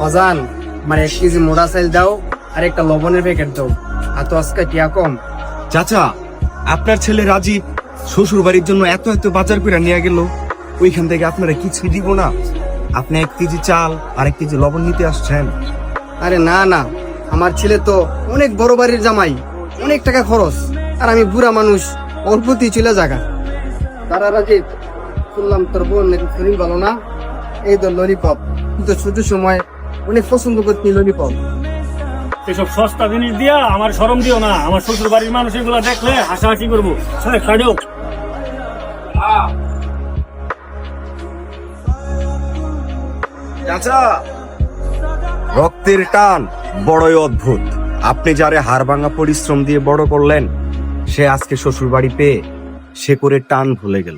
অজান আমার 1 কেজি মোটা চাল দাও আর একটা লবণের প্যাকেট দাও। আর তো আজকে টিয়া কম। চাচা, আপনার ছেলে রাজীব শ্বশুর বাড়ির জন্য এত এত বাজার করে নিয়ে গেল, ওইখান থেকে আপনারা কিছুই দিব না? আপনি 1 কেজি চাল আর 1 কেজি লবণ নিতে আসছেন? আরে না না, আমার ছেলে তো অনেক বড় বাড়ির জামাই, অনেক টাকা খরচ, আর আমি বুড়া মানুষ, অল্পতি চলে জায়গা। তারা রাজীব, শুনলাম তোর বোন নাকি শরীর ভালো না, এই তো ললিপপ, কিন্তু ছোট সময় অনেক পছন্দ করতি ললিপপ। এসব সস্তা জিনিস দিয়া আমার শরম দিও না। আমার শ্বশুর বাড়ির মানুষ এগুলো দেখলে হাসাহাসি করবো। খাড়েও চাচা, রক্তের টান বড়ই অদ্ভুত। আপনি যারে হাড় ভাঙা পরিশ্রম দিয়ে বড় করলেন, সে আজকে শ্বশুর বাড়ি পেয়ে সে করে টান ভুলে গেল।